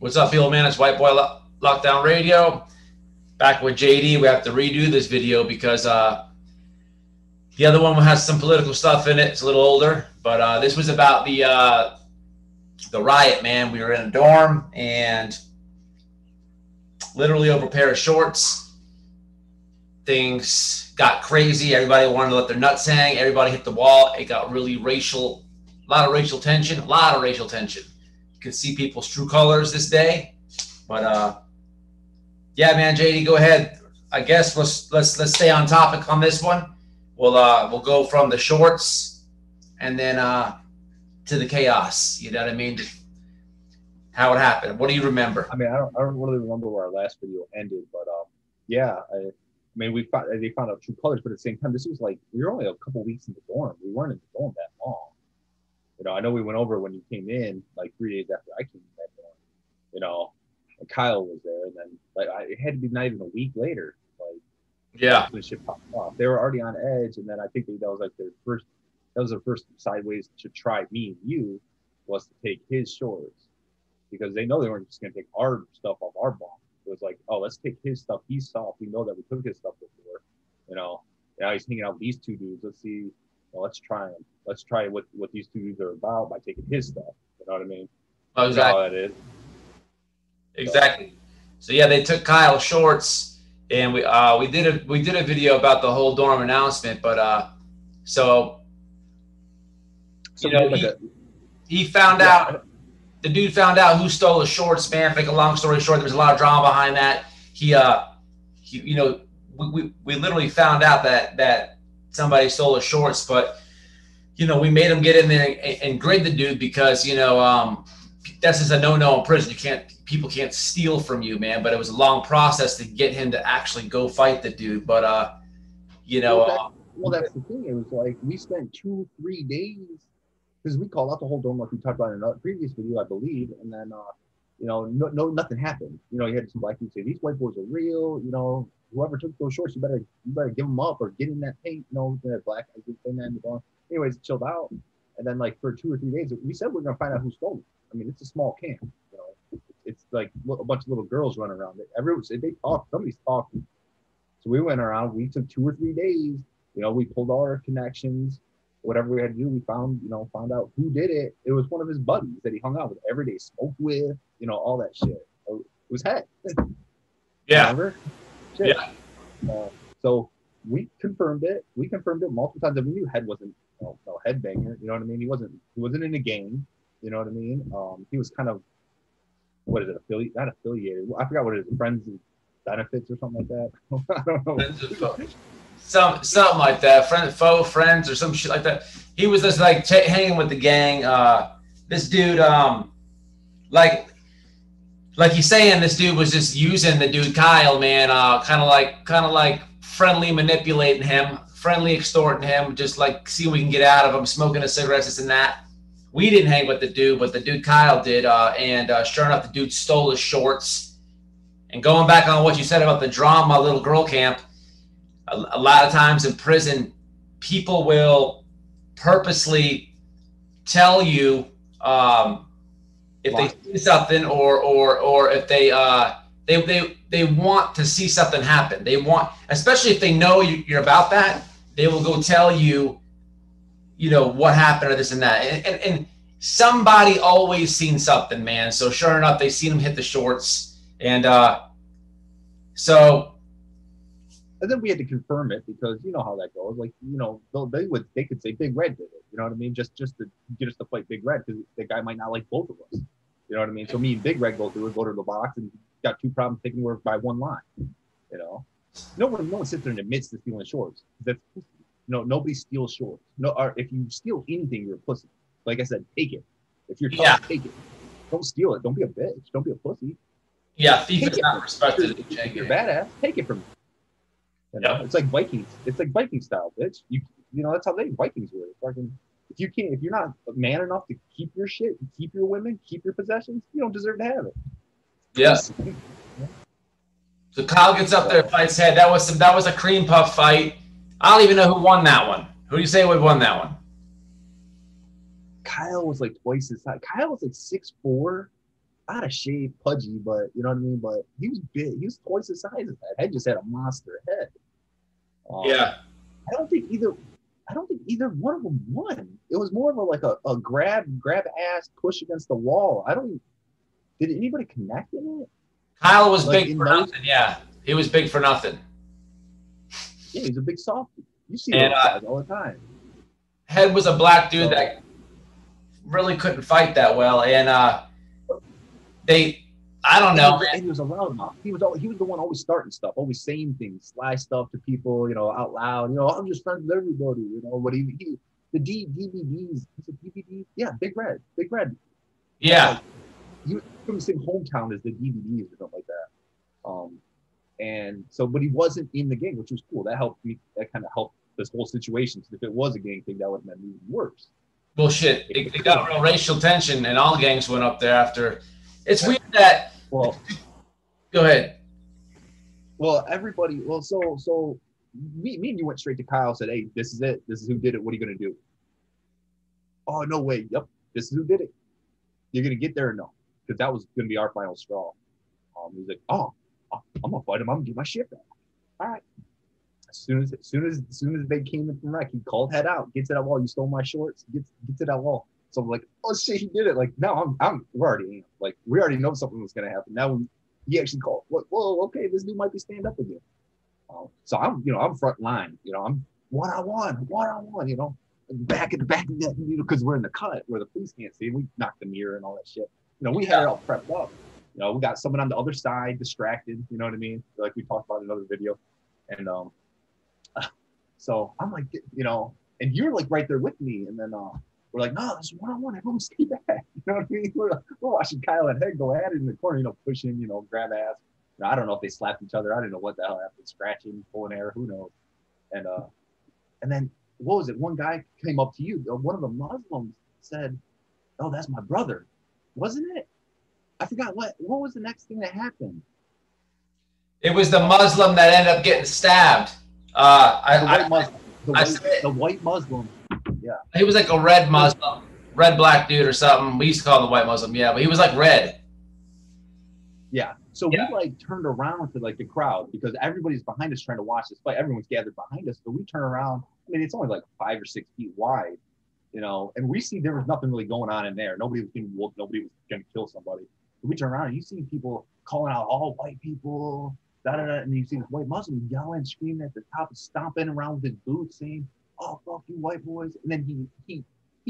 What's up, people, man? It's White Boy Lockdown Radio. Back with JD. We have to redo this video because the other one has some political stuff in it. It's a little older, but this was about the riot, man. We were in a dorm and literally over a pair of shorts, things got crazy. Everybody wanted to let their nuts hang. Everybody hit the wall. It got really racial, a lot of racial tension. You could see people's true colors this day. But yeah, man, JD, go ahead. I guess let's stay on topic on this one. We'll go from the shorts and then to the chaos. You know what I mean? Just how it happened. What do you remember? I mean, I don't really remember where our last video ended, but yeah, I mean, they found out true colors, but at the same time, this was like we were only a couple weeks in the dorm. We weren't in the dorm that long. You know, I know we went over when you came in, like 3 days after I came in that dorm. You know, and Kyle was there, and then like it had to be not even a week later. Like, yeah, when shit popped off. They were already on edge, and then I think that was like their first. That was their first sideways to try me and you was to take his shorts because they know they weren't just going to take our stuff off our bunk. It was like, oh, let's take his stuff. He's soft. We know that we took his stuff before. You know, now he's hanging out with these two dudes. Let's see. Well, let's try him. Let's try what these two dudes are about by taking his stuff. You know what I mean? Oh, exactly. That's all that is. Exactly. So yeah, they took Kyle's shorts, and we did a video about the whole dorm announcement. But so you know, he found out. The dude found out who stole the shorts, man. Make a long story short, there was a lot of drama behind that. He you know, we literally found out that somebody stole his shorts, but you know, we made him get in there and grid the dude because you know that's just a no-no in prison. People can't steal from you, man. But it was a long process to get him to actually go fight the dude. But you know, well, that's the thing. It was like we spent 2-3 days. Because we called out the whole dorm like we talked about in a previous video, I believe, and then you know, nothing happened. You know, you had some black people say these white boys are real. You know, whoever took those shorts, you better give them up or get in that paint. You know, that black guy in that in the dorm. Anyways, chilled out, and then like for 2 or 3 days, we said we're gonna find out who stole it. I mean, it's a small camp. You know, it's like a bunch of little girls running around. Everyone said they talk. Somebody's talking. So we went around. We took 2 or 3 days. You know, we pulled all our connections. Whatever we had to do, we found out who did it. It was one of his buddies that he hung out with every day, smoked with, you know, all that shit. It was Head. Yeah. Remember? Shit. Yeah. So we confirmed it. We confirmed it multiple times. And we knew Head wasn't no headbanger. You know what I mean? He wasn't in a gang. You know what I mean? He was kind of, what is it? Not affiliated. I forgot what it is. Friends and benefits or something like that. I don't know. Something like that, faux friends or some shit like that. He was just like hanging with the gang. This dude, like he's saying, this dude was just using the dude Kyle, man. Kind of like friendly manipulating him, friendly extorting him, just like see what we can get out of him, smoking a cigarette, this and that. We didn't hang with the dude, but the dude Kyle did, and sure enough, the dude stole his shorts. And going back on what you said about the drama, little girl camp. A lot of times in prison, people will purposely tell you if they see something or if they want to see something happen. They want, especially if they know you're about that, they will go tell you, you know, what happened or this and that. And somebody always seen something, man. So sure enough, they seen him hit the shorts, and so. And then we had to confirm it because you know how that goes. Like, you know, they could say Big Red did it. You know what I mean? Just to get us to fight Big Red because the guy might not like both of us. You know what I mean? So me and Big Red go to the box and got 2 problems taking work by 1 line. You know, no one sits there and admits to stealing shorts. That's pussy. No, nobody steals shorts. No, or if you steal anything, you're a pussy. Like I said, take it. If you're tough, take it. Don't steal it. Don't be a bitch. Don't be a pussy. Yeah, thief is not respected. You're badass. Take it from me. You know, it's like Vikings. It's like Viking style, bitch. You know, that's how Vikings were. Fucking, if you're not man enough to keep your shit, keep your women, keep your possessions, you don't deserve to have it. Yes. Yeah. So Kyle gets up there, fights Head. That was a cream puff fight. I don't even know who won that one. Who do you say would won that one? Kyle was like twice his size. Kyle was like 6'4". out of shape, pudgy, but you know what I mean. But he was big. He was twice the size of that. Head just had a monster head. Yeah. I don't think either one of them won. It was more of a grab ass push against the wall. Did anybody connect in it? Kyle was big for nothing. Yeah, he was big for nothing. Yeah, he's a big softie. You see those guys all the time. Head was a black dude that really couldn't fight that well, and I don't know. And he was a loudmouth. He was the one always starting stuff, always saying things, sly stuff to people, you know, out loud. You know, I'm just friends with everybody. You know, but the DVDs, is it DVDs? Yeah, Big Red. Yeah. He was from the same hometown as the DVDs or something like that. And so, but he wasn't in the gang, which was cool. That helped me. That kind of helped this whole situation. Because if it was a gang thing, that would have been even worse. Bullshit. It got real racial tension, and all gangs went up there after. It's weird that. Well, go ahead. Well, everybody. Well, so me and you went straight to Kyle. Said, "Hey, this is it. This is who did it. What are you gonna do?" Oh, no way. Yep, this is who did it. You're gonna get there or no? Because that was gonna be our final straw. He's like, "Oh, I'm gonna fight him. I'm gonna get my shit back." All right. As soon as they came in from wreck, he called head out, gets to that wall. You stole my shorts. Gets to that wall. So I'm like, oh shit, he did it. Like, no, we're already like, we already know something was gonna happen. Now he actually called. Whoa, okay, this dude might be stand up again. So I'm front line. You know, I'm one on one. You know, back of that. You know, because we're in the cut where the police can't see. We knocked the mirror and all that shit. You know, we had it all prepped up. You know, we got someone on the other side distracted. You know what I mean? Like we talked about in another video, and so I'm like, you know, and you're like right there with me, and then we're like, no, this is one-on-one. Everyone stay back. You know what I mean? We're watching Kyle and Head go at it in the corner, you know, pushing, you know, grab ass. You know, I don't know if they slapped each other. I don't know what the hell happened. Scratching, pulling air, who knows? And then what was it? One guy came up to you. One of the Muslims said, "Oh, that's my brother," wasn't it? I forgot what was the next thing that happened. It was the Muslim that ended up getting stabbed. The white Muslim. Yeah. He was like a red Muslim, red black dude or something. We used to call him the white Muslim, yeah, but he was like red. Yeah. So we like turned around to like the crowd because everybody's behind us trying to watch this fight. Everyone's gathered behind us. So we turn around. I mean, it's only like 5 or 6 feet wide, you know, and we see there was nothing really going on in there. Nobody was getting whooped. Nobody was going to kill somebody. So we turn around and you see people calling out all white people, and you see this white Muslim yelling, screaming at the top, stomping around with his boots, saying, "Oh, fuck you, white boys!" And then he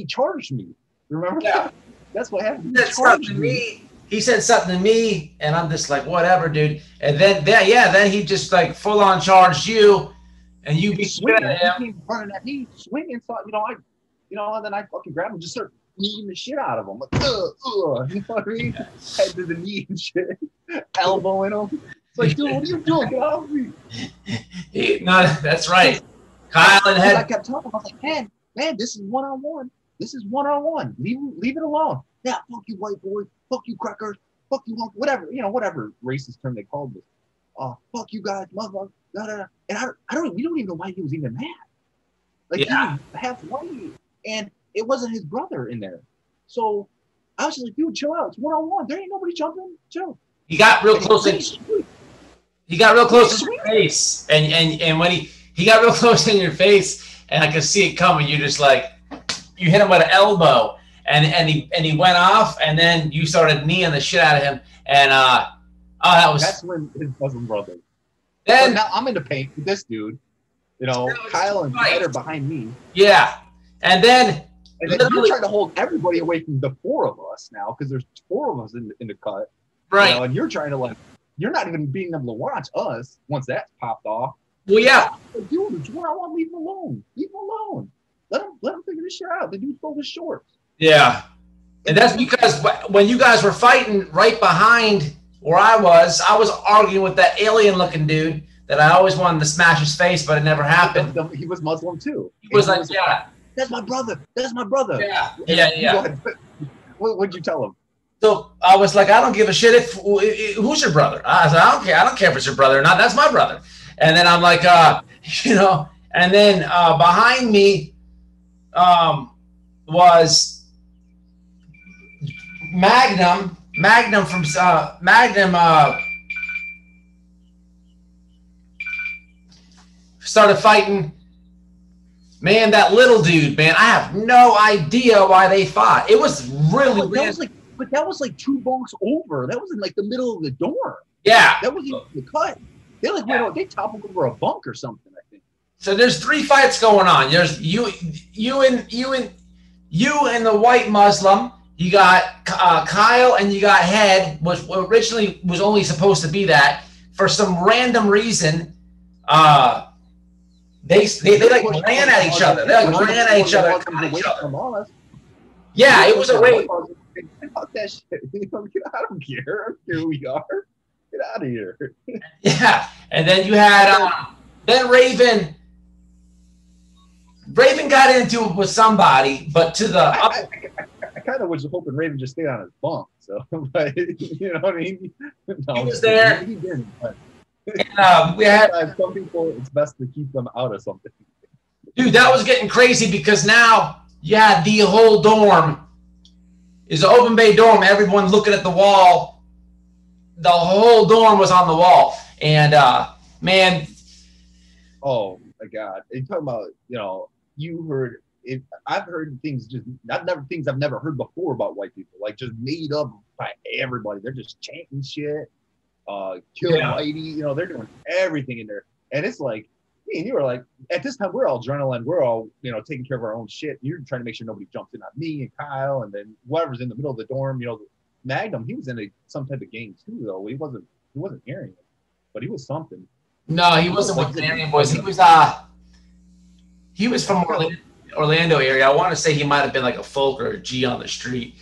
charged me. Remember? Yeah. That's what happened. He said something to me, and I'm just like, whatever, dude. And then he just like full on charged you, and you be swinging at him. He came running at me, swinging. So and then I fucking grabbed him, just started kneeing the shit out of him. Like, you know what I mean? Head to the knee and shit, elbowing him. It's like, dude, what are you doing? Get off me! No, that's right. Kyle and Head. I kept talking. I was like, man, this is one-on-one. This is one-on-one. Leave it alone. Yeah, fuck you, white boy. Fuck you, crackers. Fuck you, whatever. You know, whatever racist term they called this. Fuck you guys, motherfucker. And we don't even know why he was even mad. Like, he was half white, and it wasn't his brother in there. So I was just like, dude, chill out. It's one-on-one. There ain't nobody jumping. Chill. He got real close. He got real close to your face, and when he got real close in your face, and I could see it coming. You just like you hit him with an elbow, and he went off, and then you started kneeing the shit out of him, and that's when his Muslim brother. Then now I'm in the paint with this dude, you know, Kyle and Peter behind me. Yeah, and then you're trying to hold everybody away from the 4 of us now because there's 4 of us in the cut. Right. You know, and you're trying to you're not even being able to watch us once that's popped off. Well, yeah. Dude, it's one-on-one. Leave him alone. Leave him alone. Let him figure this shit out. The dude stole his shorts. Yeah. And that's because when you guys were fighting right behind where I was arguing with that alien-looking dude that I always wanted to smash his face, but it never happened. He was Muslim too. He was like, yeah. That's my brother. That's my brother. Yeah. Yeah. What'd you tell him? So I was like, I don't give a shit who's your brother. I said, I don't care. I don't care if it's your brother or not. That's my brother. And then I'm like, you know, and then behind me was Magnum Magnum from started fighting. Man, that little dude, man, I have no idea why they fought. It was really but that was like 2 bunks over. That was in like the middle of the dorm. Yeah. That wasn't the cut. They like they toppled over a bunk or something, I think. So there's 3 fights going on. There's you and the white Muslim. You got Kyle and you got Head, which originally was only supposed to be that. For some random reason, they like ran at each other. They like ran at each other. Yeah, it was a rape. Fuck that shit. I don't care who we are. Get out of here. Yeah, and then you had then Raven. Raven got into it with somebody, but to the I kind of was hoping Raven just stayed on his bunk. So, but you know what I mean? No, he was there. He didn't. But and we had some people. It's best to keep them out of something. Dude, that was getting crazy because now you had the whole dorm. It's an open bay dorm. Everyone looking at the wall. The whole dorm was on the wall, and man. Oh my God! You talking about you heard it. I've heard things things I've never heard before about white people, like just made up by everybody. They're just chanting shit, kill whitey. They're doing everything in there, and it's like me and you are like at this time we're all adrenaline, we're all taking care of our own shit. You're trying to make sure nobody jumps in on me and Kyle, and then whoever's in the middle of the dorm. Magnum, he was in some type of gang too, though. He wasn't Aryan, but he was something. No, he wasn't with the Aryan boys. He was from Orlando area. I want to say he might have been like a folk or a G on the street,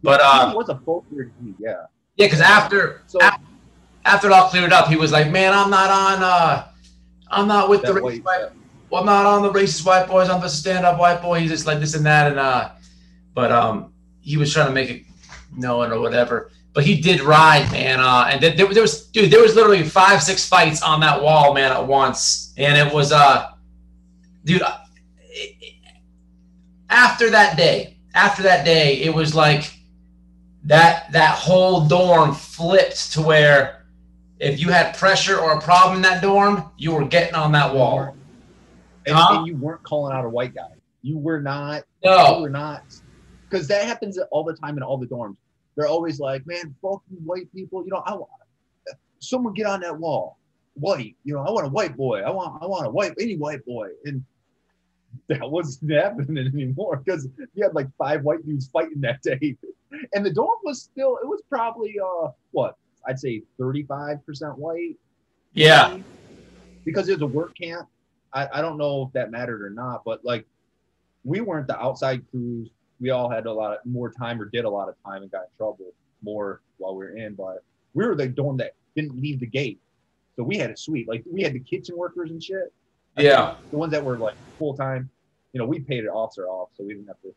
but he was a folk or a G, yeah. Yeah, because after it all cleared up, he was like, "Man, I'm not with the racist white. Well, I'm not on the racist white boys. I'm just a stand-up white boy." He's just like this and that, and but he was trying to make it known or whatever. But he did ride, man. And there was literally 5-6 fights on that wall, man, at once, and it was dude. After that day, it was like that whole dorm flipped to where if you had pressure or a problem in that dorm, you were getting on that wall. And you weren't calling out a white guy. You were not. No. You were not. Because that happens all the time in all the dorms. They're always like, man, fuck you white people. Someone get on that wall. White. I want a white boy. I want any white boy. And that wasn't happening anymore because you had like 5 white dudes fighting that day. And the dorm was probably, I'd say 35% white. Yeah. Because it was a work camp. I don't know if that mattered or not, but like we weren't the outside crews. We all had a lot more time or did a lot of time and got in trouble more while we were in. But we were the dorm that didn't leave the gate. So we had it sweet. Like we had the kitchen workers and shit. Yeah. The ones that were like full time, we paid an officer off, so we didn't have to.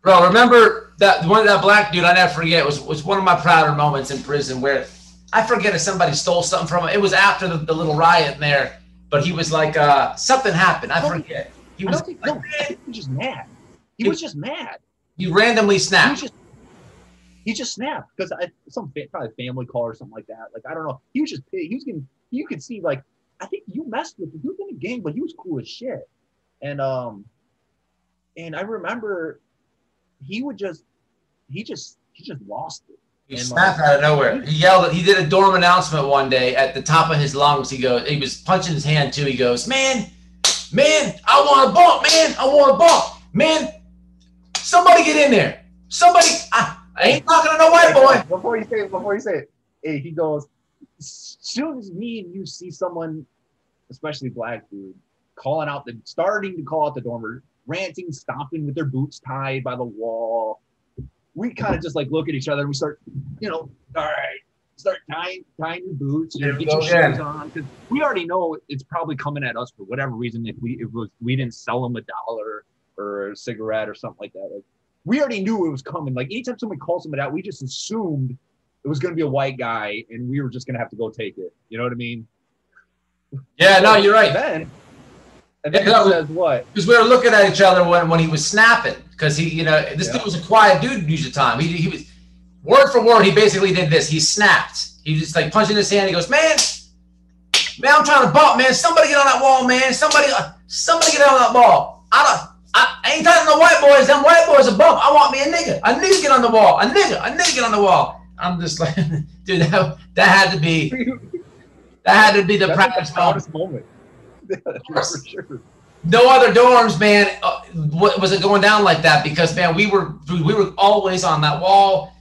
Bro, remember that black dude? I never forget. Was one of my prouder moments in prison where I forget if somebody stole something from him. It was after the little riot in there, but he was like, something happened. I forget. He was just mad. He was just mad. He randomly snapped. He just snapped because probably family call or something like that. Like I don't know. He was just getting. You could see like I think you messed with him. He was in a gang, but he was cool as shit. And I remember he just lost it. He snapped out of nowhere. He yelled. He did a dorm announcement one day at the top of his lungs. He was punching his hand too. He goes, man, I want a bump, man. I want a bump, man. Somebody get in there. Somebody. I ain't talking to no white boy. Before you say it, hey, he goes, as soon as me and you see someone, especially black dude, starting to call out the dormer, ranting, stomping with their boots tied by the wall, we kind of just like look at each other and we start, all right, start tying your boots, get your shoes on, because we already know it's probably coming at us for whatever reason. If we didn't sell them $1 or a cigarette or something like that, like, we already knew it was coming. Like anytime somebody calls somebody out, we just assumed it was going to be a white guy, and we were just going to have to go take it. You know what I mean? Yeah, no, you're right. And then he says what? Because we were looking at each other when he was snapping. Because this dude was a quiet dude most of the time. He was word for word, he basically did this. He snapped. He just like punched in his hand. He goes, man, I'm trying to bump, man. Somebody get on that wall, man. Somebody get on that ball. I ain't talking to the white boys. Them white boys are bump. I want me a nigga. A nigga get on the wall. A nigga get on the wall. I'm just like, dude, that had to be the proudest moment. For sure. No other dorms, man, was it going down like that, because, man, we were always on that wall.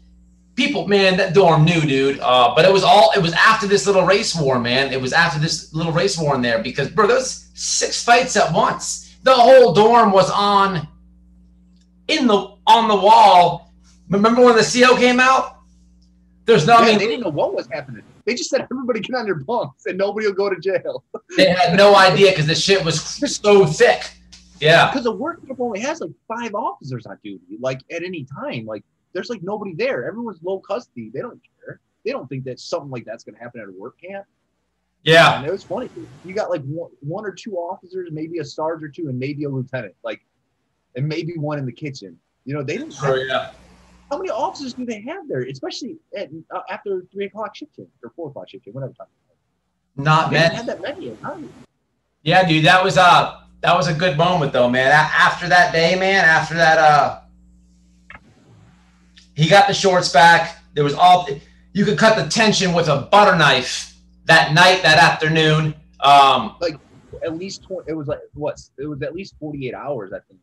People, man, that dorm knew, dude. But it was after this little race war, man. It was after this little race war in there, because, bro, there was 6 fights at once. The whole dorm was on the wall. Remember when the CO came out? There's no. Yeah, they didn't know what was happening. They just said everybody get on their bunks and nobody will go to jail. They had no idea because the shit was so thick. Yeah. Because the work camp only has like 5 officers on duty, like at any time. Like there's like nobody there. Everyone's low custody. They don't care. They don't think that something like that's going to happen at a work camp. Yeah. And it was funny. You got like one or 2 officers, maybe a sergeant or 2, and maybe a lieutenant, like, and maybe one in the kitchen. You know, they didn't. Yeah. How many officers do they have there, especially after 3 o'clock shift change or 4 o'clock shift change, whatever time? Not they many. had that many. Yeah, dude, that was a good moment though, man. After that day, man, after that, he got the shorts back. There was you could cut the tension with a butter knife that night, that afternoon. Like at least 20, it was at least 48 hours, I think,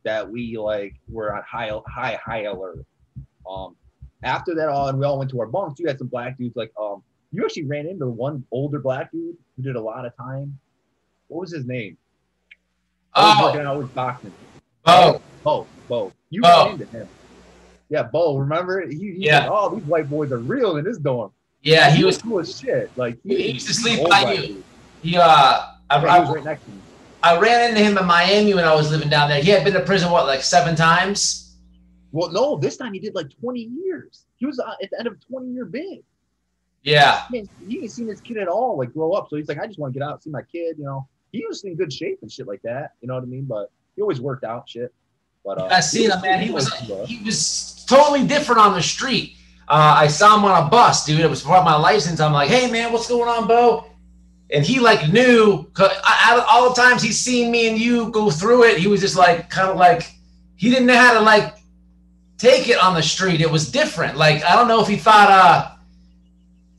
that we like were on high alert. After that and we all went to our bunks. You had some black dudes like you actually ran into one older black dude who did a lot of time. What was his name? Working out with boxing. Bo. You ran into him. Yeah, Bo. Remember? He's like, oh, these white boys are real in this dorm. Yeah, he was cool as shit. Like he used to sleep by you. Dude. He was right next to me. I ran into him in Miami when I was living down there. He had been to prison like 7 times. Well, no, this time he did like 20 years. He was at the end of a 20-year bid. Yeah. Man, he ain't seen his kid at all, like, grow up. So he's like, I just want to get out and see my kid, you know. He was in good shape and shit like that, you know what I mean? But he always worked out shit. But I seen him, man. He was totally different on the street. I saw him on a bus, dude. It was for my license. I'm like, hey, man, what's going on, Bo? And he like knew, cause all the times he's seen me and you go through it, he was just like, kind of like, he didn't know how to like take it on the street. It was different. Like, I don't know if he thought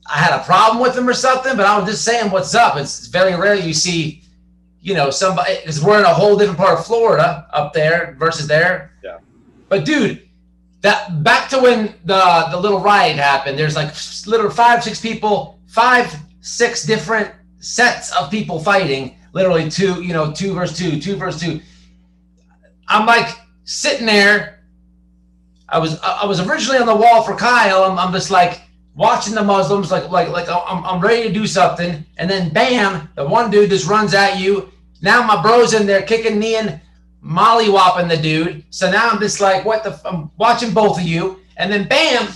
I had a problem with him or something, but I was just saying what's up. It's very rare you see, you know, somebody, because we're in a whole different part of Florida up there versus there. Yeah. But dude, that back to when the little riot happened, there's like literally 5, 6 people, 5, 6 different sets of people fighting, literally 2 versus 2, 2 versus 2. I'm like sitting there. I was originally on the wall for Kyle. I'm just like watching the Muslims, like I'm ready to do something, and then bam, the one dude just runs at you. Now my bro's in there kicking, kneeing, molly-whopping the dude. So now I'm just like, I'm watching both of you, and then bam,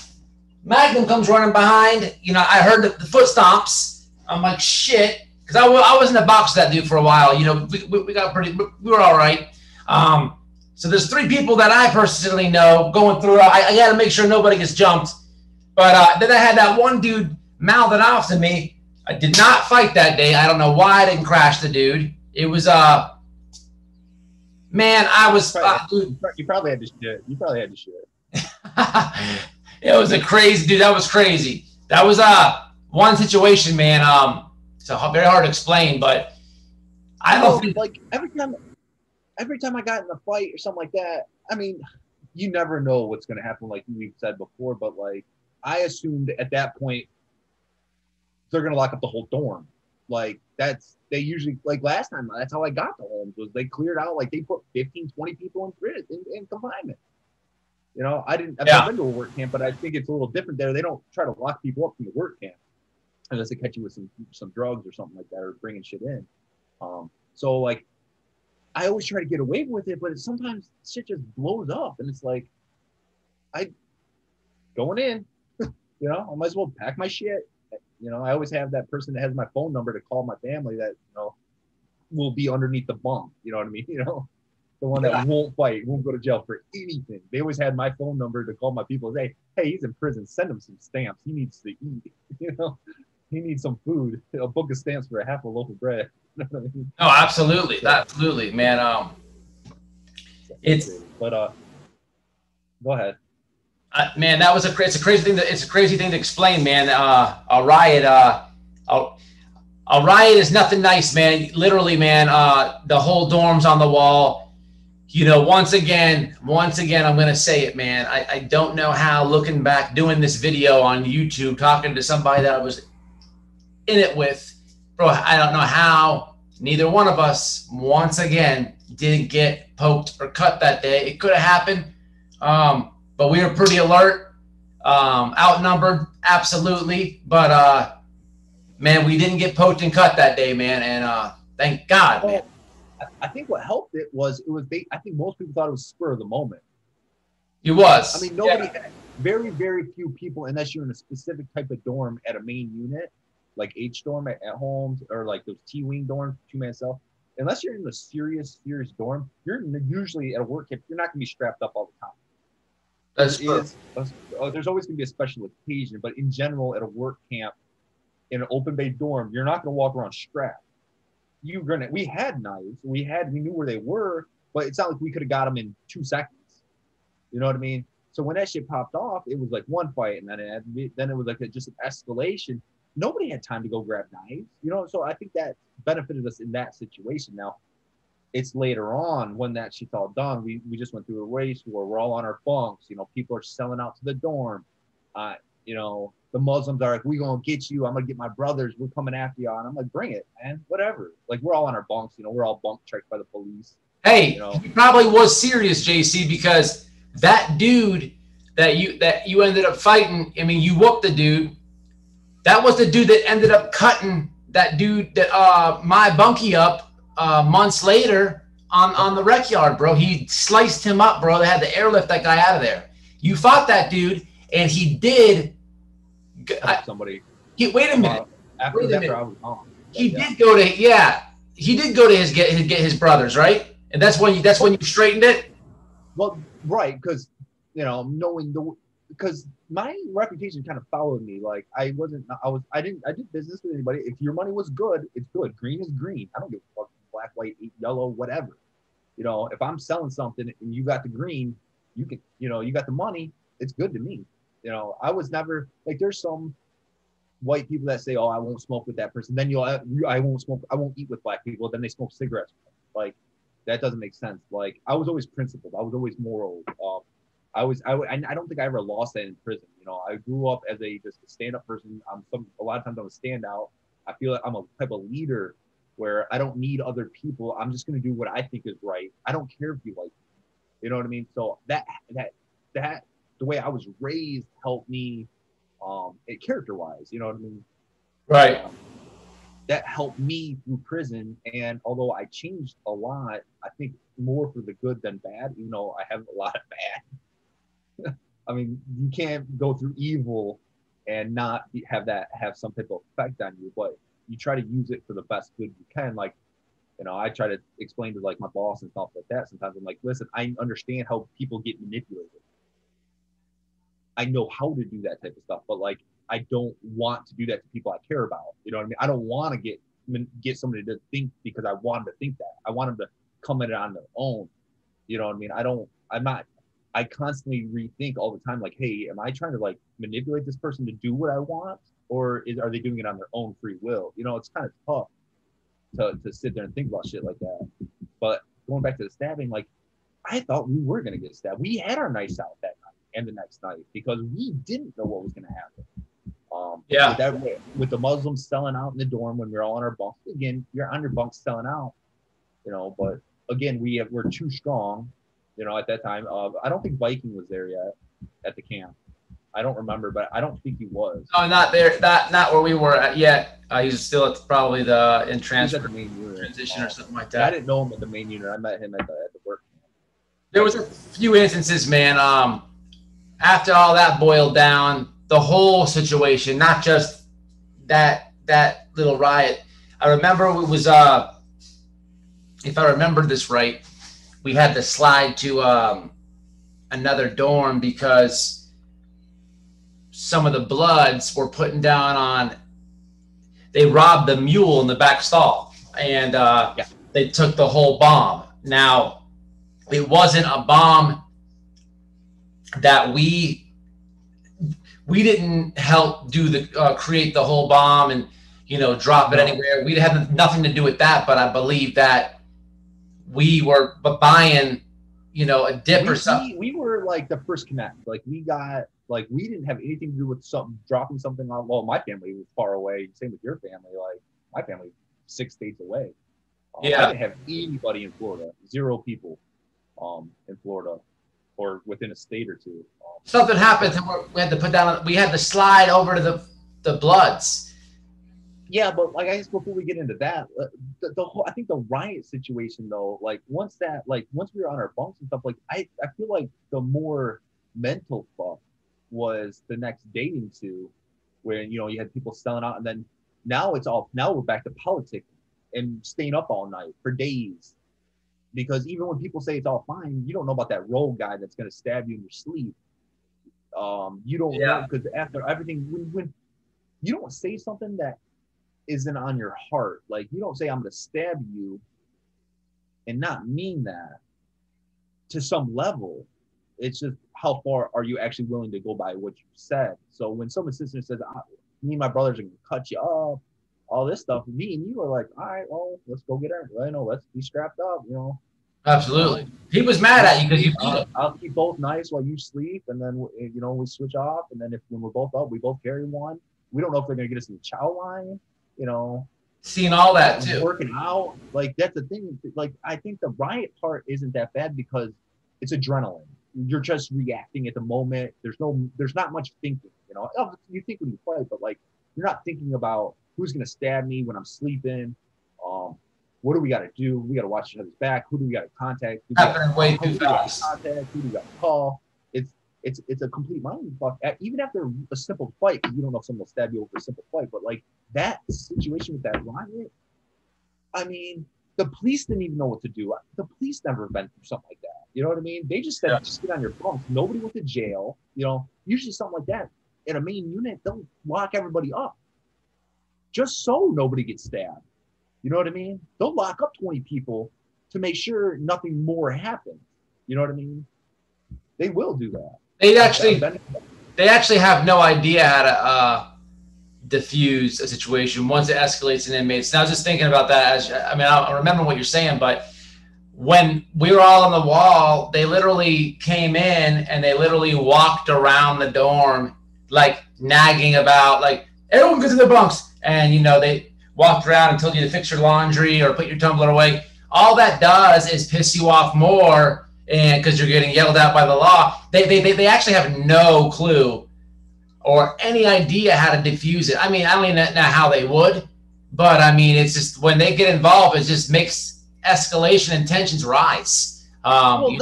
Magnum comes running behind. You know, I heard the foot stomps. I'm like, shit, because I was in the box with that dude for a while. You know, we got we were all right. So there's 3 people that I personally know going through. I got to make sure nobody gets jumped. But then I had that one dude mouthing off to me. I did not fight that day. I don't know why I didn't crash the dude. It was man, I was. You probably had to shit. You probably had to shit. It was a crazy dude. That was crazy. That was one situation, man. It's very hard to explain, but I don't think like every time I got in a fight or something like that. I mean, you never know what's going to happen, like we've said before. But like, I assumed at that point they're going to lock up the whole dorm. Like they usually, like last time, that's how I got to Holmes, was they cleared out, like they put 15, 20 people in prison, in confinement. You know, I've never been to a work camp, but I think it's a little different there. They don't try to lock people up from the work camp unless they catch you with some drugs or something like that, or bringing shit in. So like, I always try to get away with it, but sometimes shit just blows up, and it's like, going in, you know, I might as well pack my shit. You know, I always have that person that has my phone number to call my family that, you know, will be underneath the bunk. You know what I mean? You know, the one that won't fight, won't go to jail for anything. They always had my phone number to call my people and say, hey, he's in prison. Send him some stamps. He needs to eat. You know, he needs some food. A book of stamps for a half a loaf of bread. You know what I mean? Oh, absolutely, absolutely, man. It's but go ahead. Man, that was it's a crazy thing. It's a crazy thing to explain, man. A riot. A riot is nothing nice, man. Literally, man. The whole dorm's on the wall. You know, once again, I'm going to say it, man. I don't know how, looking back, doing this video on YouTube, talking to somebody that I was in it with, bro, I don't know how neither one of us, once again, didn't get poked or cut that day. It could have happened, but we were pretty alert, outnumbered, absolutely. But, man, we didn't get poked and cut that day, man, and thank God, man. I think what helped it was I think most people thought it was spur of the moment. It was. I mean, nobody, very, very few people, unless you're in a specific type of dorm at a main unit, like H dorm at homes, or like those T-wing dorms, 2-man cell. Unless you're in a serious dorm, you're usually at a work camp. You're not going to be strapped up all the time. That's true. There's always going to be a special occasion, but in general, at a work camp, in an open bay dorm, you're not going to walk around strapped. We had knives, we knew where they were, but it's not like we could have got them in 2 seconds. You know what I mean? So when that shit popped off, it was like one fight, and then it was like just an escalation. Nobody had time to go grab knives, you know. So I think that benefited us in that situation. Now, it's later on when that shit's all done. We just went through a race where we're all on our bunks. You know, people are selling out to the dorm. You know, the Muslims are like, "We gonna get you. I'm gonna get my brothers. We're coming after you." And I'm like, "Bring it, man. Whatever." Like, we're all on our bunks. You know, we're all bunk checked by the police. Hey, you know? He probably was serious, JC, because that dude that you ended up fighting. I mean, you whooped the dude. That was the dude that ended up cutting that dude that my bunkie up months later on the rec yard, bro. He sliced him up, bro. They had to airlift that guy out of there. You fought that dude, and he did. Somebody. Wait a minute. After I was home. He did go to He did go to get his brothers, right? And that's when you straightened it. Well, right, because you know, because my reputation kind of followed me. Like I did business with anybody. If your money was good, it's good. Green is green. I don't give a fuck, black, white, yellow, whatever. You know, if I'm selling something and you got the green, you got the money, it's good to me. You know, I was never like, there's some white people that say, "Oh, I won't smoke with that person." Then I won't smoke. I won't eat with black people. Then they smoke cigarettes. Like, that doesn't make sense. Like, I was always principled. I was always moral. I don't think I ever lost that in prison. You know, I grew up as just a stand-up person. A lot of times I'm a standout. I feel like I'm a type of leader where I don't need other people. I'm just going to do what I think is right. I don't care if you like me. You know what I mean? So that the way I was raised helped me, character-wise. You know what I mean? Right. That helped me through prison. And although I changed a lot, I think more for the good than bad. You know, I have a lot of bad. I mean, you can't go through evil and not have some type of effect on you, but you try to use it for the best good you can. Like, you know, I try to explain to like my boss and stuff like that. Sometimes I'm like, listen, I understand how people get manipulated. I know how to do that type of stuff, but like, I don't want to do that to people I care about. You know what I mean? I don't want to get somebody to think because I want them to think that. I want them to come at it on their own. You know what I mean? I constantly rethink all the time, like, hey, am I trying to like manipulate this person to do what I want? Or are they doing it on their own free will? You know, it's kind of tough to sit there and think about shit like that. But going back to the stabbing, like, I thought we were going to get stabbed. We had our nights out that night and the next night because we didn't know what was going to happen. With the Muslims selling out in the dorm when we're all on our bunks. Again, you're on your bunks selling out, you know, but again, we're too strong, you know, at that time. I don't think Viking was there yet at the camp. I don't remember, but I don't think he was. Oh, not there. Not where we were at yet. He was still at probably in transfer transition or something like that. I didn't know him at the main unit. I met him at the work camp. There was a few instances, man. After all that boiled down, the whole situation, not just that little riot. I remember it was if I remember this right, we had to slide to another dorm because some of the Bloods were putting down on. They robbed the mule in the back stall, and they took the whole bomb. Now, it wasn't a bomb that we didn't help do the create the whole bomb and drop it anywhere. We had nothing to do with that, but I believe that we were buying a dip or something. We were like the first connect. Like we didn't have anything to do with dropping something on. Well, my family was far away. Same with your family. Like my family, 6 states away. I didn't have anybody in Florida. 0 people in Florida or within a state or two. Something happened. We had to put down. We had to slide over to the Bloods. Yeah, but like I guess before we get into that, the whole, I think the riot situation though, like once we were on our bunks and stuff, like I feel like the more mental fuck was the next day into, where you had people selling out, and then now we're back to politicking and staying up all night for days, because even when people say it's all fine, you don't know about that rogue guy that's going to stab you in your sleep. You don't know, because after everything, when you don't say something that isn't on your heart, like you don't say I'm going to stab you and not mean that to some level. It's just how far are you actually willing to go by what you said. So when someone sits there and says, me and my brothers are going to cut you up, all this stuff, me and you are like, all right, well, let's go get her. Let's be strapped up, Absolutely. He was mad at you because you beat him. I'll keep both nice while you sleep, and then we switch off, and then when we're both up, we both carry one. We don't know if they're going to get us in the chow line, Seeing all that too. Working out, like that's the thing. Like I think the riot part isn't that bad because it's adrenaline. You're just reacting at the moment. There's not much thinking. You think when you fight, but like you're not thinking about who's going to stab me when I'm sleeping. What do we got to do? We got to watch each other's back. Who do we got to contact? Happening way too fast. Who do we got to call? It's a complete mind fuck. Even after a simple fight, you don't know if someone will stab you over a simple fight. But like that situation with that riot, I mean, the police didn't even know what to do. The police never been through something like that. You know what I mean? They just said, just get on your bunks. Nobody went to jail. Usually something like that in a main unit, they'll lock everybody up just so nobody gets stabbed. You know what I mean? They'll lock up 20 people to make sure nothing more happens. You know what I mean? They will do that. They actually have no idea how to diffuse a situation once it escalates in inmates. And I was just thinking about that. I remember what you're saying, but when we were all on the wall, they literally came in and they literally walked around the dorm, like nagging about, like, everyone goes to their bunks. And, they walked around and told you to fix your laundry or put your tumbler away. All that does is piss you off more, and because you're getting yelled at by the law. They actually have no clue or any idea how to diffuse it. I mean, I don't even know how they would, but I mean, it's just when they get involved, it just makes escalation and tensions rise. And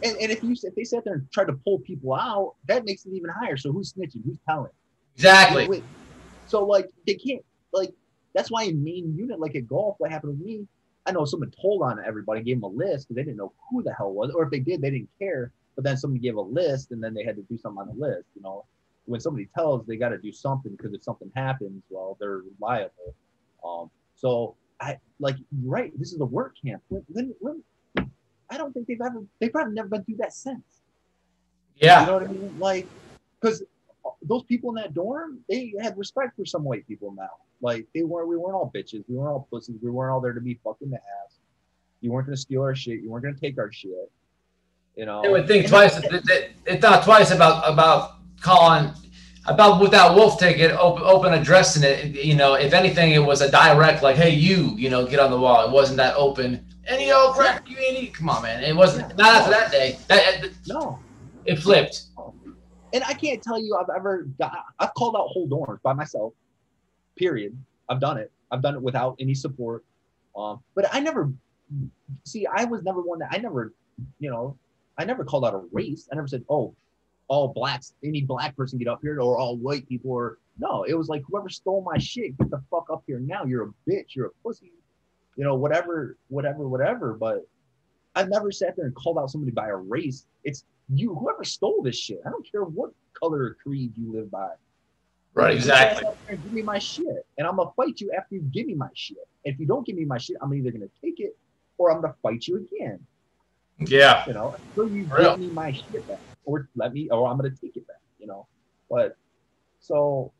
if they sat there and tried to pull people out, that makes it even higher. So who's snitching? Who's telling? Exactly. So like they can't, like that's why in main unit, like at golf, what happened with me, I know someone told on everybody, gave them a list because they didn't know who the hell it was, or if they did, they didn't care. But then somebody gave a list, and then they had to do something on the list. When somebody tells, they got to do something because if something happens, well, they're liable. So I like right. This is a work camp. I don't think they've probably never been through that since. Yeah. You know what I mean? Like, because those people in that dorm, they had respect for some white people now. Like we weren't all bitches. We weren't all pussies. We weren't all there to be fucking the ass. You weren't going to steal our shit. You weren't going to take our shit. They would think twice. They thought twice about calling, about with that wolf ticket, open addressing it. If anything, it was a direct, like, hey, you get on the wall. It wasn't that open. Any old crap, you ain't. Come on, man. It wasn't. Not after that day. No. It flipped. And I can't tell you I've called out whole dorms by myself. Period. I've done it. I've done it without any support. But I was never one that I never called out a race. I never said, oh, all blacks, any black person get up here, or all white people, or no, it was like whoever stole my shit, get the fuck up here now. You're a bitch, you're a pussy, whatever. But I've never sat there and called out somebody by a race. whoever stole this shit, I don't care what color or creed you live by. Right, exactly. Give me my shit, and I'm gonna fight you after you give me my shit. If you don't give me my shit, I'm either gonna take it or I'm gonna fight you again. Yeah. You know, until you give me my shit back, or I'm gonna take it back. You know, but so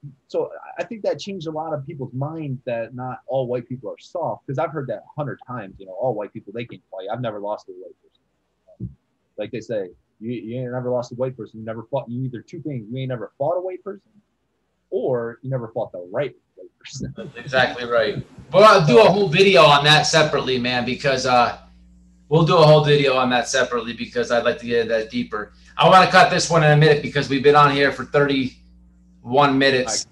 I think that changed a lot of people's minds that not all white people are soft, because I've heard that 100 times. You know, all white people, they can fight. I've never lost to a white person. Like they say, you ain't never lost a white person. You never fought. You either two things. You ain't never fought a white person, or you never fought the right white person. That's exactly right. Well, I'll do a whole video on that separately, man, because we'll do a whole video on that separately, because I'd like to get into that deeper. I want to cut this one in a minute because we've been on here for 31 minutes.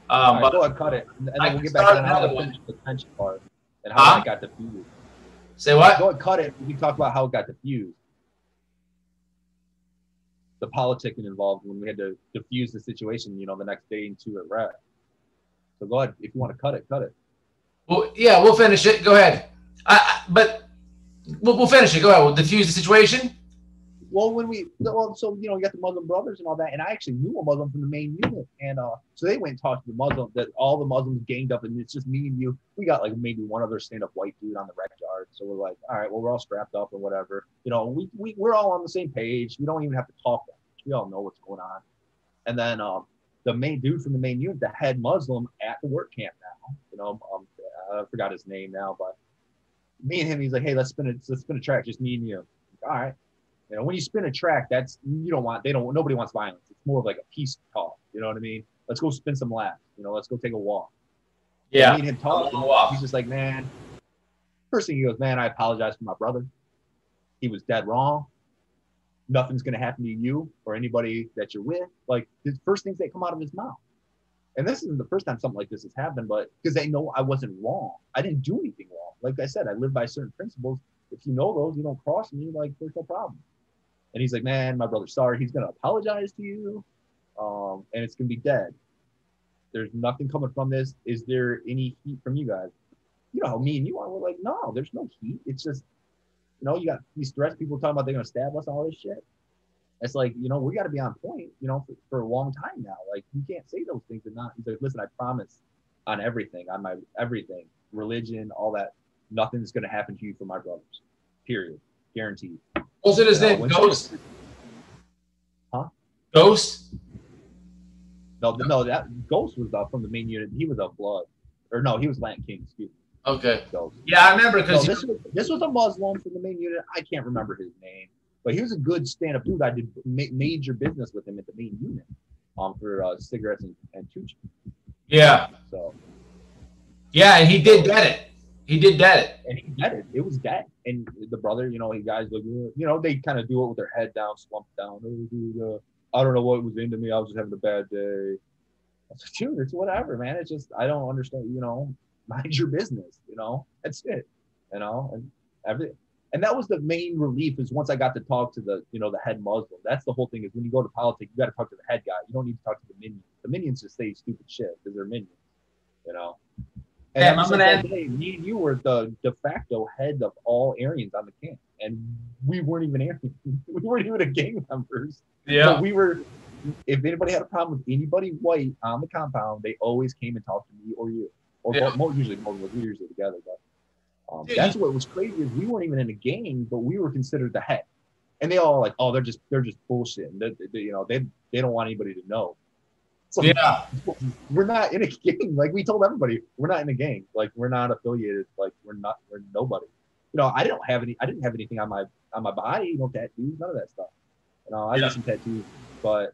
Right, go ahead, cut it, and then we'll get back to how to finish the tension part and how that got diffused. Say what? Go ahead, cut it. We can talk about how it got diffused. The politicking involved when we had to diffuse the situation, you know, the next day into a wreck. So go ahead, if you want to cut it, cut it. Well, yeah, we'll finish it. Go ahead. But we'll finish it. Go ahead. We'll diffuse the situation. Well, so you know, you got the Muslim brothers and all that, and I actually knew a Muslim from the main unit, and so they went and talked to the Muslim, that all the Muslims ganged up, and it's just me and you. We got like maybe one other stand-up white dude on the rec yard, so we're like, all right, well, we're all strapped up or whatever. You know, we're all on the same page. We don't even have to talk that much. We all know what's going on. And then the main dude from the main unit, the head Muslim at the work camp now, you know, I forgot his name now, but me and him, he's like, hey, let's spin a track, just me and you. All right. You know, when you spin a track, nobody wants violence. It's more of like a peace talk. You know what I mean? Let's go spin some laps. You know, let's go take a walk. Yeah. Me and him talk. He's just like, man, first thing he goes, man, I apologize for my brother. He was dead wrong. Nothing's going to happen to you or anybody that you're with. Like, the first things that come out of his mouth. And this isn't the first time something like this has happened, but because they know I wasn't wrong. I didn't do anything wrong. Like I said, I live by certain principles. If you know those, you don't cross me, like, there's no problem. And he's like, man, my brother's sorry. He's going to apologize to you. And it's going to be dead. There's nothing coming from this. Is there any heat from you guys? You know how me and you are. We're like, no, there's no heat. It's just, you know, you got these threats, people talking about they're going to stab us and all this shit. It's like, you know, we got to be on point, you know, for a long time now. Like, you can't say those things and not. He's like, listen, I promise on everything, on my everything, religion, all that, nothing's going to happen to you for my brothers. Period. Guaranteed. Was it his name? Ghost? Huh? Ghost? No, that Ghost was from the main unit. He was a blood. Or no, he was Latin King, excuse me. Okay. Ghost. Yeah, I remember because this was a Muslim from the main unit. I can't remember his name, but he was a good stand-up dude. I did major business with him at the main unit for cigarettes and tucci. Yeah. So. Yeah, and he did dead it. He did dead it. And he dead it. It was dead. And the brother, you know, he guys, you know, they kind of do it with their head down, slumped down. I don't know what was into me. I was just having a bad day. I was like, dude, it's whatever, man. It's just, I don't understand, you know, mind your business, you know, that's it, you know, and everything. And that was the main relief, is once I got to talk to the, you know, the head Muslim. That's the whole thing, is when you go to politics, you got to talk to the head guy. You don't need to talk to the minions. The minions just say stupid shit because they're minions, you know. And me and you were the de facto head of all Aryans on the camp, and we weren't even Aryans. We weren't even a gang members. Yeah. But we were. If anybody had a problem with anybody white on the compound, they always came and talked to me or you, or usually both of us. We were usually together. But that's what was crazy, is we weren't even in a gang, but we were considered the head, and they all like, oh, they're just bullshit. They, you know, they don't want anybody to know. So yeah, we're not in a gang. Like, we told everybody, we're not in a gang. Like, we're not affiliated. Like, we're nobody. You know, I didn't have anything on my body, you know, tattoos, none of that stuff. You know, I got some tattoos, but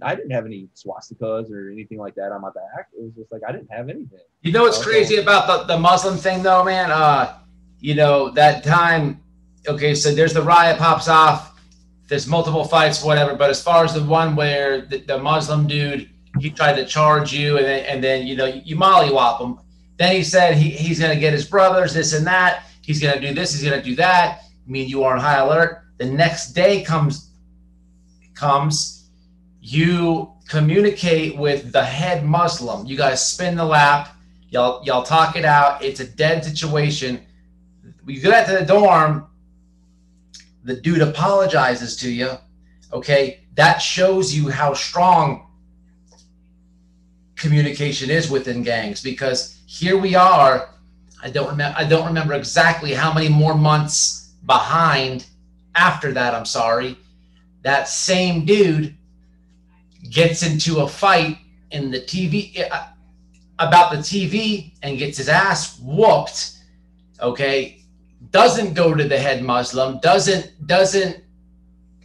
I didn't have any swastikas or anything like that on my back. It was just like, I didn't have anything. You know what's crazy about the Muslim thing though, man? You know, that time, okay, so there's the riot pops off, there's multiple fights, whatever, but as far as the one where the Muslim dude, he tried to charge you, and then you know, you mollywop him. Then he said he's going to get his brothers, this and that. He's going to do this. He's going to do that. I mean, you are on high alert. The next day comes. You communicate with the head Muslim. You guys spin the lap. Y'all talk it out. It's a dead situation. We get to the dorm. The dude apologizes to you. Okay, that shows you how strong communication is within gangs, because here we are. I don't remember exactly how many more months behind after that. I'm sorry. That same dude gets into a fight in the TV about the TV and gets his ass whooped. Okay, doesn't go to the head Muslim. Doesn't.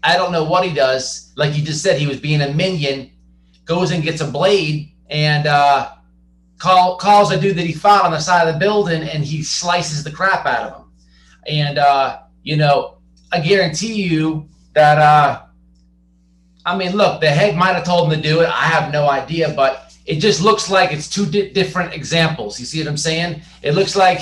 I don't know what he does. Like you just said, he was being a minion. Goes and gets a blade and calls a dude that he fought on the side of the building, and he slices the crap out of him. And you know, I guarantee you that. I mean, look, the head might have told him to do it. I have no idea, but it just looks like it's two different examples. You see what I'm saying? It looks like,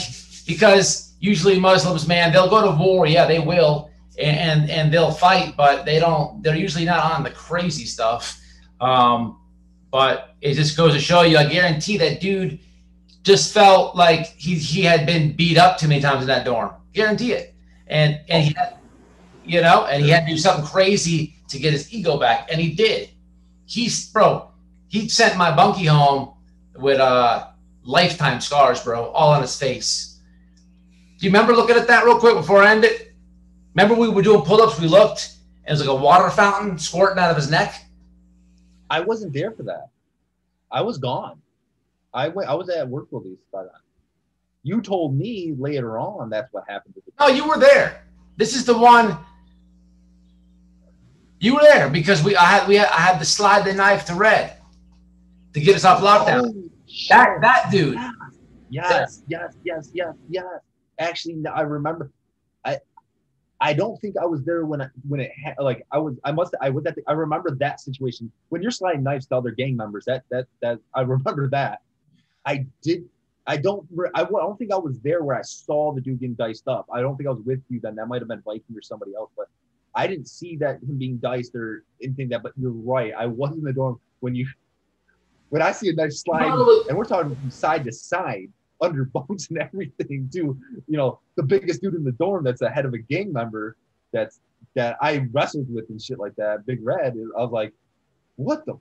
because usually Muslims, man, they'll go to war. Yeah, they will. And they'll fight, but they're usually not on the crazy stuff. But it just goes to show you, I guarantee that dude just felt like he had been beat up too many times in that dorm. Guarantee it. And he had, you know, and he had to do something crazy to get his ego back. And he did. He sent my bunkie home with lifetime scars, bro, all on his face. Do you remember looking at that real quick before I end it? Remember we were doing pull-ups, we looked, and it was like a water fountain squirting out of his neck? I wasn't there for that. I was gone. I was at work release by then. You told me later on that's what happened to the No, you were there. This is the one. You were there because I had to slide the knife to Red to get us off lockdown. Oh, that dude. Yes. Actually, I remember. I don't think I was there when I remember that situation when you're sliding knives to other gang members. That I remember that. I don't think I was there where I saw the dude getting diced up. I don't think I was with you then. That might have been Viking or somebody else, but I didn't see that him being diced or anything that. But you're right. I was in the dorm when I see a knife slide, and we're talking from side to side, under bunks and everything too. You know, the biggest dude in the dorm that's the head of a gang member that I wrestled with and shit like that, Big Red. I was like, what the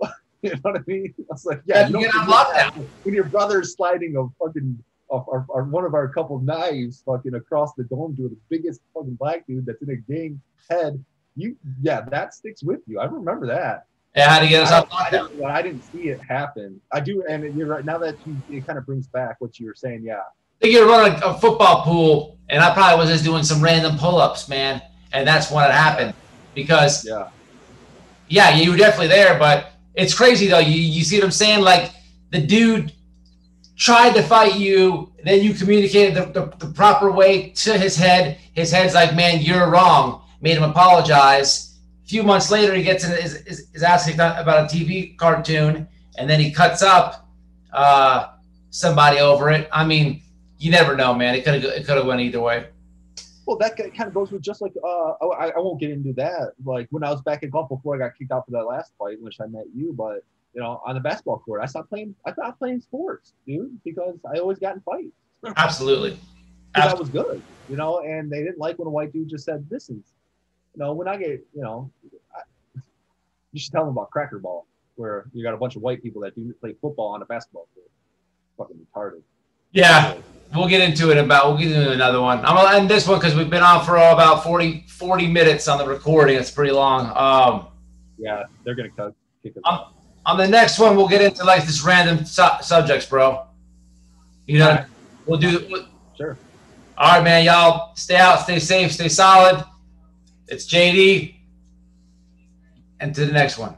fuck? You know what I mean? I was like, yeah, when your brother is sliding a fucking one of our couple knives fucking across the dorm to the biggest fucking black dude that's in a gang head, that sticks with you. I remember that. Yeah, how to get us up. I didn't see it happen. I do, and you're right. Now that it kind of brings back what you were saying, yeah. I think you were running a football pool, and I probably was just doing some random pull-ups, man, and that's when it happened. Because, yeah, you were definitely there, but it's crazy, though. You see what I'm saying? Like, the dude tried to fight you, then you communicated the proper way to his head. His head's like, man, you're wrong. Made him apologize. A few months later, he gets his ass kicked about a TV cartoon, and then he cuts up somebody over it. I mean, you never know, man. It could have went either way. Well, that kind of goes with just like I won't get into that. Like when I was back in golf before I got kicked out for that last fight, in which I met you, but you know, on the basketball court, I stopped playing sports, dude, because I always got in fights. Absolutely. That was good, you know, and they didn't like when a white dude just said, "Listen, you know, when I get, you know, you should tell them about cracker ball, where you got a bunch of white people that do play football on a basketball court. Fucking retarded." Yeah, we'll get into it. We'll get into another one. I'm gonna end this one because we've been on for about 40 minutes on the recording. It's pretty long. Yeah, they're gonna kick it. On the next one, we'll get into like this random subjects, bro. You know, right. We'll do. Sure. All right, man. Y'all stay out, stay safe, stay solid. It's JD. And to the next one.